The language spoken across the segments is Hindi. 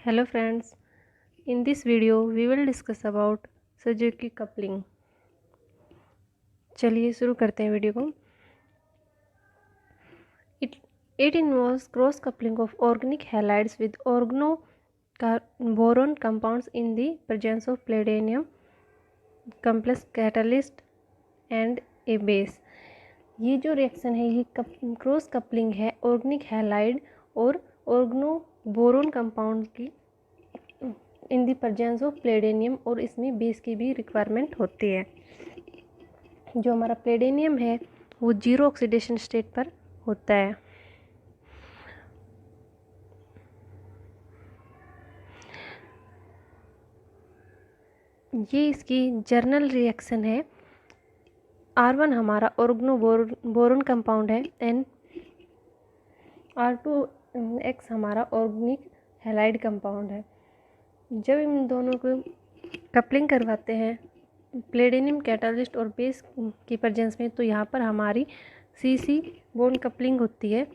Hello friends, in this video we will discuss about Suzuki coupling. चलिए शुरू करते हैं वीडियो को. It involves cross coupling of organic halides with organoboron compounds in the presence of palladium complex catalyst and a base. ये जो रिएक्शन है ये क्रॉस कपलिंग है ऑर्गेनिक हैलाइड और ऑर्गनोबोरोन कंपाउंड की इन दी प्रेजेंस ऑफ प्लेडेनियम, और इसमें बेस की भी रिक्वायरमेंट होती है. जो हमारा प्लेडेनियम है वो जीरो ऑक्सीडेशन स्टेट पर होता है. ये इसकी जर्नल रिएक्शन है. R1 हमारा ऑर्गनोबोरोन कंपाउंड है एंड R2X हमारा ऑर्गेनिक हैलाइड कंपाउंड है. जब इन दोनों को कपलिंग करवाते हैं प्लेडेनियम कैटालिस्ट और बेस की प्रेजेंस में, तो यहाँ पर हमारी CC बॉन्ड कपलिंग होती है,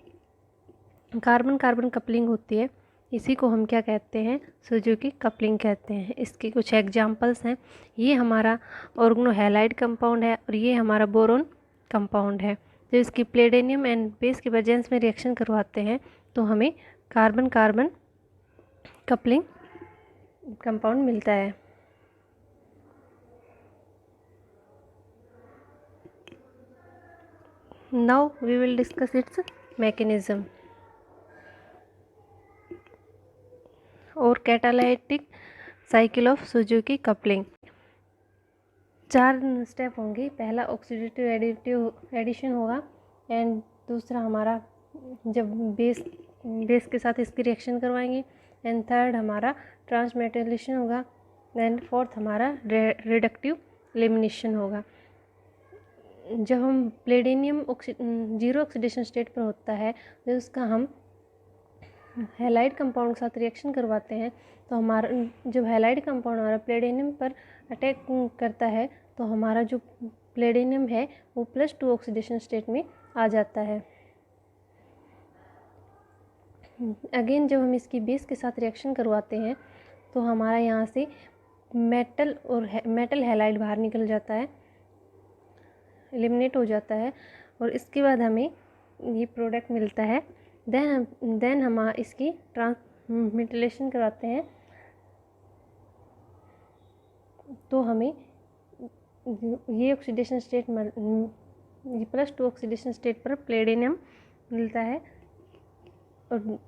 कार्बन कार्बन कपलिंग होती है. इसी को हम क्या कहते हैं, सुजुकी कपलिंग कहते हैं. इसके कुछ एग्जांपल्स हैं. ये हमारा ऑर्गेनो हैलाइड कंपाउंड है और ये हमारा बोरोन कंपाउंड है. जब इसकी प्लेडेनियम एंड बेस की प्रेजेंस में रिएक्शन करवाते हैं तो हमें कार्बन कार्बन कपलिंग कंपाउंड मिलता है. Now we will discuss its mechanism और catalytic cycle of Suzuki coupling. 4 step होंगे. पहला ऑक्सीडेटिव एडिशन होगा एंड दूसरा हमारा जब बेस के साथ इसकी रिएक्शन करवाएंगे एंड थर्ड हमारा ट्रांसमेटालाइजेशन होगा एंड फोर्थ हमारा रिडक्टिव एलिमिनेशन होगा. जब हम प्लेडेनियम जीरो ऑक्सीडेशन स्टेट पर होता है, जब उसका हम हैलाइड कंपाउंड के साथ रिएक्शन करवाते हैं तो हमारा जब हैलाइड कंपाउंड हमारा प्लेडेनियम पर अटैक करता है तो हमारा जो प्लेडेनियम है वो +2 ऑक्सीडेशन स्टेट में आ जाता है. अगेन जब हम इसकी बेस के साथ रिएक्शन करवाते हैं तो हमारा यहाँ से मेटल हैलाइड बाहर निकल जाता है, एलिमिनेट हो जाता है, और इसके बाद हमें ये प्रोडक्ट मिलता है. देन हम इसकी ट्रांसमेटालाइजेशन कराते हैं तो हमें ये ऑक्सीडेशन स्टेट ये +2 ऑक्सीडेशन स्टेट पर प्लेडेनियम मिलता है, और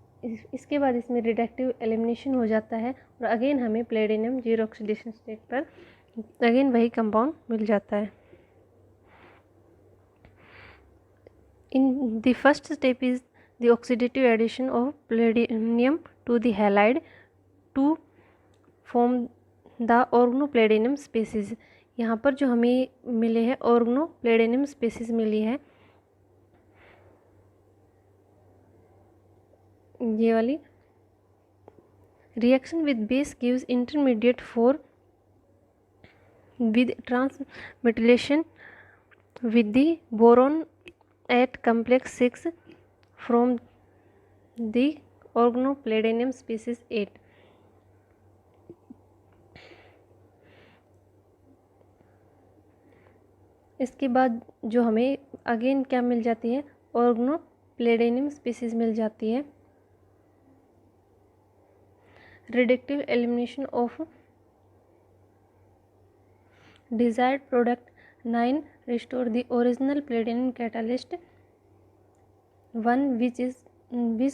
इसके बाद इसमें रिडक्टिव एलिमिनेशन हो जाता है और अगेन हमें प्लेडेनियम जीरो ऑक्सीडेशन स्टेट पर अगेन वही कंपाउंड मिल जाता है. In the first step is the oxidative addition of palladium to the halide to form the organopalladium species. यहाँ पर जो हमें मिले हैं organopalladium species मिली है, ये वाली reaction with base gives intermediate 4 with transmetallation with the boron at complex 6 from the organopalladium species 8. इसके बाद जो हमें अगेन क्या मिल जाती है, organopalladium species मिल जाती है. Reductive elimination of desired product 9 restore the original palladium catalyst 1 which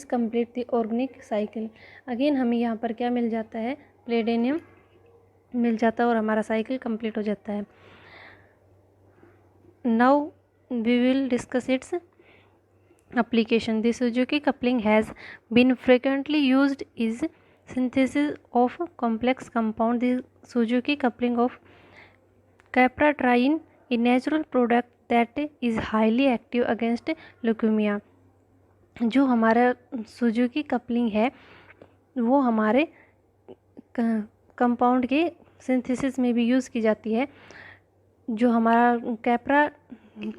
complete the organic cycle. Again हमें यहाँ पर क्या मिल जाता है, प्लेडेनियम मिल जाता है और हमारा साइकिल कंप्लीट हो जाता है. Now we will discuss its application. The Suzuki coupling has been frequently used is synthesis of complex compound. The Suzuki coupling of capratriene, a natural product that is highly active against leukemia. जो हमारा सुजुकी कपलिंग है वो हमारे कंपाउंड के सिंथेसिस में भी यूज़ की जाती है. जो हमारा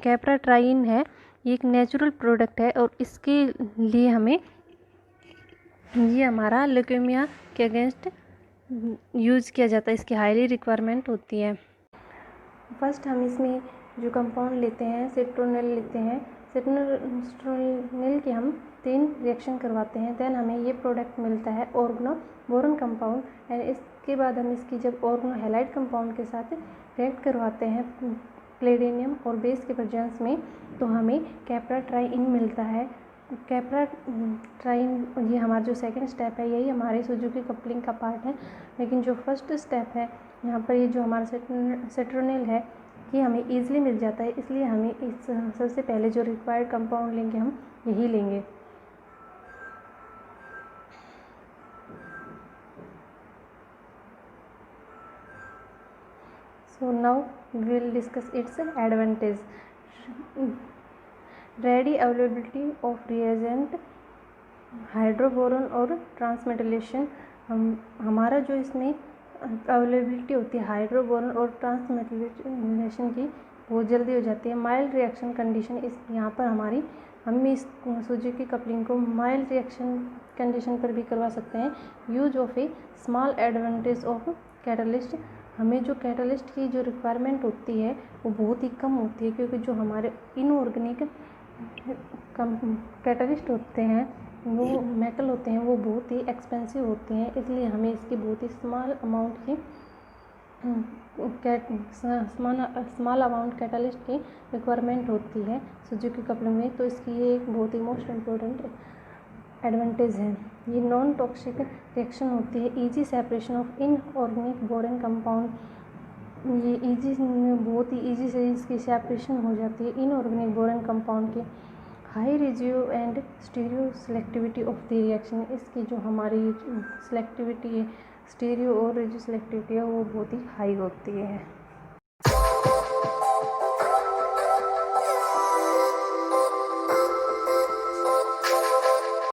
कैप्राट्राइन है ये एक नेचुरल प्रोडक्ट है और इसके लिए हमें ये हमारा ल्यूकेमिया के अगेंस्ट यूज़ किया जाता है, इसकी हाईली रिक्वायरमेंट होती है। फर्स्ट हम इसमें जो कंपाउंड लेते हैं सिट्रोनिल लेते हैं। सिट्रोनिल के हम 3 रिएक्शन करवाते हैं, देन हमें ये प्रोडक्ट मिलता है ऑर्गनो बोरॉन कंपाउंड। एंड इसके बाद हम इसकी जब ऑर्गनो हैलाइड कंपाउंड के साथ रिएक्ट करवाते हैं प्लेटिनम और बेस के प्रेजेंस में, तो हमें कैप्रा ट्राइन मिलता है। कैप्रा ट्राइन ये हमारा जो सेकंड स्टेप है, यही हमारे सुजुकी कपलिंग का पार्ट है। लेकिन जो फर्स्ट स्टेप है यहाँ पर, ये जो हमारा सिट्रोनिल है, ये हमें ईजिली मिल जाता है, इसलिए हमें इस सबसे पहले जो रिक्वायर्ड कंपाउंड लेंगे हम यही लेंगे। So now we will discuss its advantage. Ready availability of reagent, hydroboron और ट्रांसमेटाइलेशन। हमारा जो इसमें अवेलेबिलिटी होती है हाइड्रोबोरॉन और ट्रांसमेटाइलेशन की, बहुत जल्दी हो जाती है। माइल्ड रिएक्शन कंडीशन, इस यहाँ पर हम इस सुजुकी कपलिंग को माइल्ड रिएक्शन कंडीशन पर भी करवा सकते हैं। Use of A small advantage of catalyst, हमें जो कैटलिस्ट की जो रिक्वायरमेंट होती है वो बहुत ही कम होती है, क्योंकि जो हमारे इनऑर्गेनिक कैटलिस्ट होते हैं, वो मेटल होते हैं, वो बहुत ही एक्सपेंसिव होते हैं, इसलिए हमें इसकी बहुत ही स्मॉल अमाउंट कैटलिस्ट की रिक्वायरमेंट होती है सुजुकी कपलिंग में। तो इसकी ये एक बहुत ही मोस्ट इम्पोर्टेंट एडवांटेज है। ये नॉन टॉक्सिक रिएक्शन होती है, easy separation of inorganic boron compound, ये बहुत ही ईजी से इसकी सेपरेशन हो जाती है इनऑर्गेनिक बोरॉन कंपाउंड की। High regio and stereoselectivity of the reaction, इसकी जो हमारी सेलेक्टिविटी है, स्टीरियो और रेजियो सेलेक्टिविटी है, वो बहुत ही हाई होती है।